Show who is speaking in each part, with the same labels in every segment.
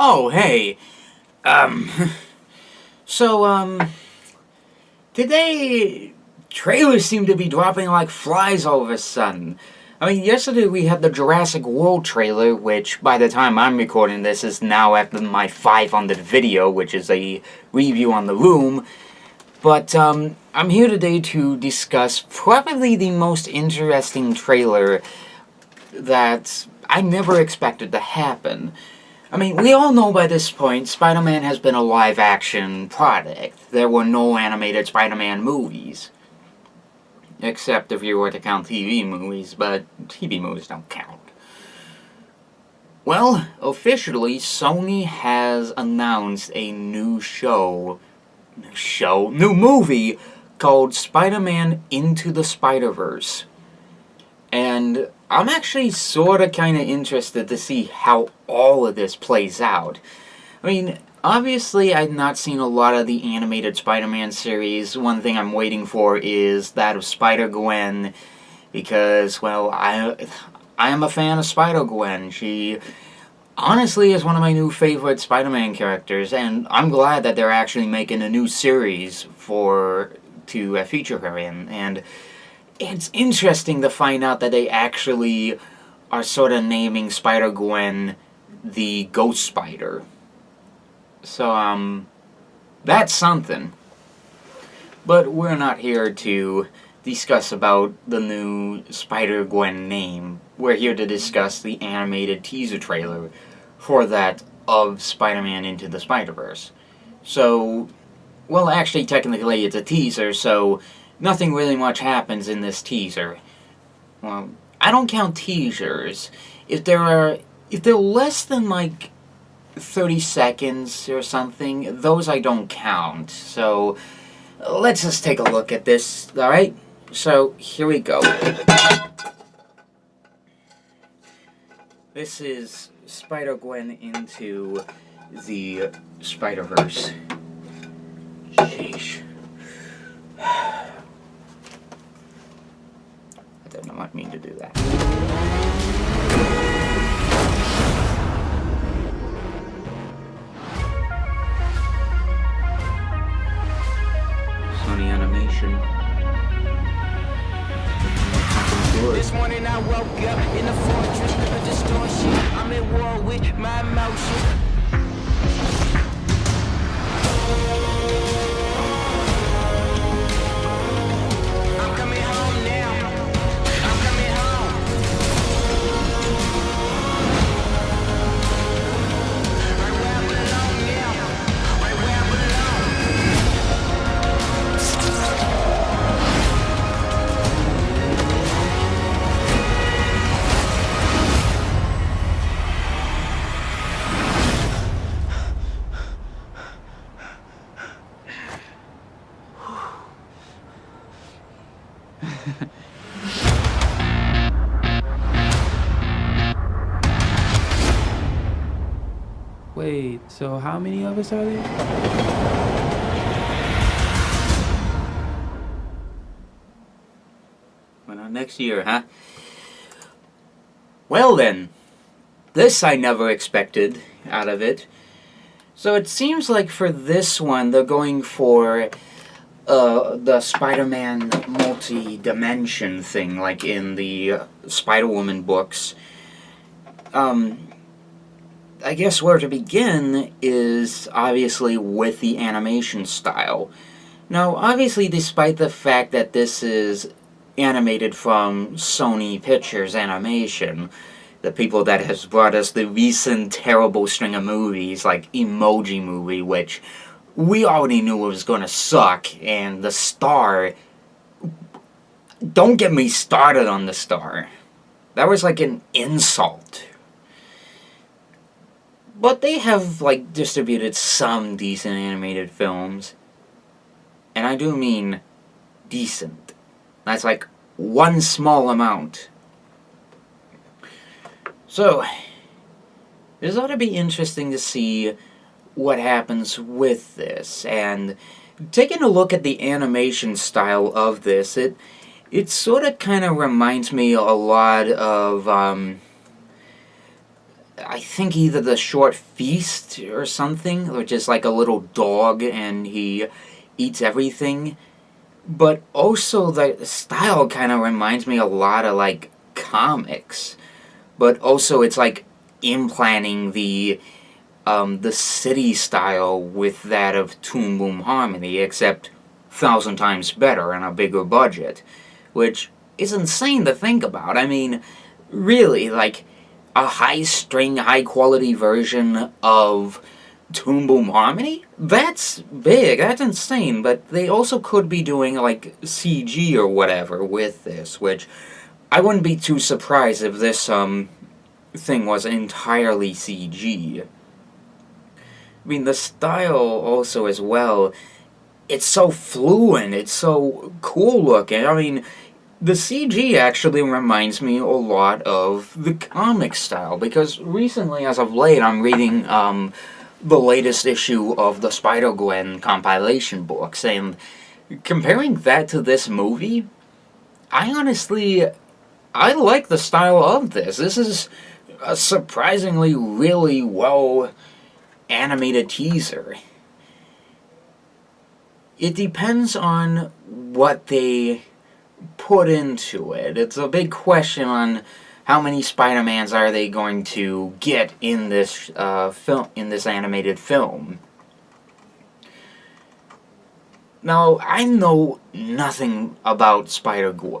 Speaker 1: Oh, hey. Um, so, today, trailers seem to be dropping like flies all of a sudden. I mean, yesterday we had the Jurassic World trailer, which by the time I'm recording this is now at my 500 video, which is a review on The Room. But, I'm here today to discuss probably the most interesting trailer that I never expected to happen. I mean, we all know by this point Spider-Man has been a live-action product. There were no animated Spider-Man movies. Except if you were to count TV movies, but TV movies don't count. Well, officially, Sony has announced a new movie called Spider-Man Into the Spider-Verse. And I'm actually sorta kinda interested to see how all of this plays out. I mean, obviously I've not seen a lot of the animated Spider-Man series. One thing I'm waiting for is that of Spider-Gwen, because, well, I am a fan of Spider-Gwen. She honestly is one of my new favorite Spider-Man characters, and I'm glad that they're actually making a new series to feature her in, and it's interesting to find out that they actually are sort of naming Spider-Gwen the Ghost Spider. So, that's something. But we're not here to discuss about the new Spider-Gwen name. We're here to discuss the animated teaser trailer for that of Spider-Man Into the Spider-Verse. So, well, actually, technically it's a teaser, so nothing really much happens in this teaser. Well, I don't count teasers. If they're less than like 30 seconds or something, those I don't count. So let's just take a look at this, alright? So here we go. This is Spider-Gwen Into the Spider-Verse. Sheesh. I did not mean to do that. Sony Animation.
Speaker 2: This morning I woke up in a fortress of distortion. I'm at war with my emotions. I'm coming home now. I'm coming home. Right where I belong now. Right where I belong.
Speaker 3: Wait, so how many of us are there?
Speaker 1: Well, next year, huh? Well then, this I never expected out of it. So it seems like for this one, they're going for the Spider-Man multi-dimension thing, like in the Spider-Woman books. I guess where to begin is obviously with the animation style. Now, obviously, despite the fact that this is animated from Sony Pictures Animation, the people that has brought us the recent terrible string of movies like Emoji Movie, which we already knew was gonna suck, and The Star. Don't get me started on The Star. That was like an insult. But they have, like, distributed some decent animated films. And I do mean decent. That's like one small amount. So, this ought to be interesting to see what happens with this. And taking a look at the animation style of this, it sort of kind of reminds me a lot of I think either the short feast or something, which is like a little dog and he eats everything. But also the style kind of reminds me a lot of like comics. But also it's like implanting the city style with that of Toon Boom Harmony, except 1,000 times better and a bigger budget. Which is insane to think about. I mean, really, like, a high-string, high-quality version of Toon Boom Harmony? That's big, that's insane, but they also could be doing, like, CG or whatever with this, which I wouldn't be too surprised if this, thing was entirely CG. I mean, the style also as well, it's so fluent, it's so cool looking. I mean, the CG actually reminds me a lot of the comic style, because recently, as of late, I'm reading the latest issue of the Spider-Gwen compilation books, and comparing that to this movie, I like the style of this. This is a surprisingly really well animated teaser. It depends on what they put into it. It's a big question on how many Spider-Mans are they going to get in this in this animated film. Now, I know nothing about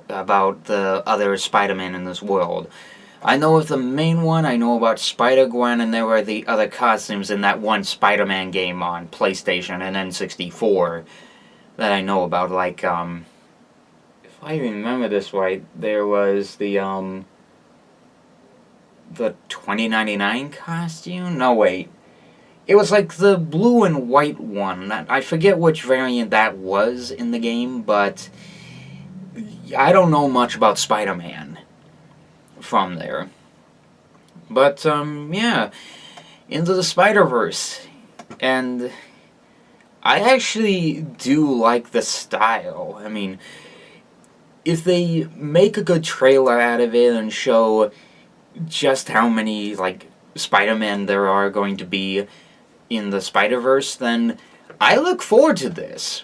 Speaker 1: about the other Spider-Man in this world. I know of the main one, I know about Spider-Gwen, and there were the other costumes in that one Spider-Man game on PlayStation and N64 that I know about, like, if I remember this right, there was the 2099 costume? No, wait. It was like the blue and white one. I forget which variant that was in the game, but I don't know much about Spider-Man from there. But, yeah. Into the Spider-Verse. And I actually do like the style. I mean, if they make a good trailer out of it and show just how many, like, Spider-Man there are going to be in the Spider-Verse, then I look forward to this.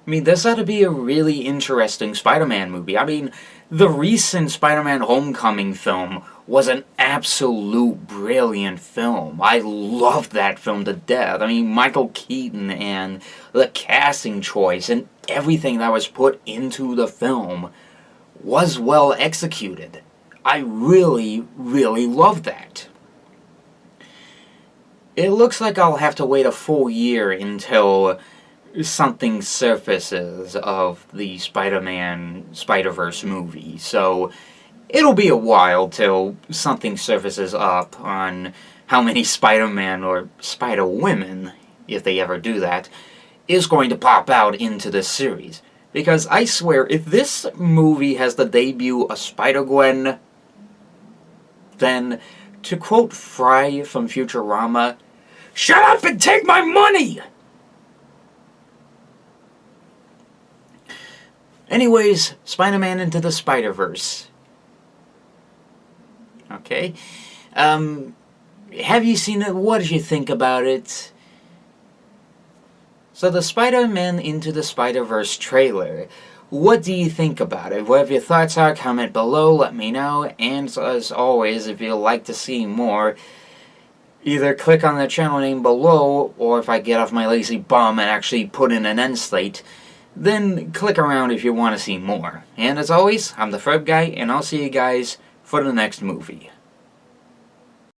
Speaker 1: I mean, this ought to be a really interesting Spider-Man movie. I mean, the recent Spider-Man Homecoming film was an absolute brilliant film. I loved that film to death. I mean, Michael Keaton and the casting choice and everything that was put into the film was well executed. I really, really loved that. It looks like I'll have to wait a full year until something surfaces of the Spider-Man Spider-Verse movie, so it'll be a while till something surfaces up on how many Spider-Man or Spider-Women, if they ever do that, is going to pop out into this series. Because I swear, if this movie has the debut of Spider-Gwen, then, to quote Fry from Futurama, "Shut up and take my money!" Anyways, Spider-Man Into the Spider-Verse. Okay. Have you seen it? What did you think about it? So the Spider-Man Into the Spider-Verse trailer. What do you think about it? Whatever your thoughts are, comment below, let me know. And as always, if you'd like to see more, either click on the channel name below, or if I get off my lazy bum and actually put in an end slate, then click around if you want to see more. And as always, I'm the Ferb Guy, and I'll see you guys for the next movie.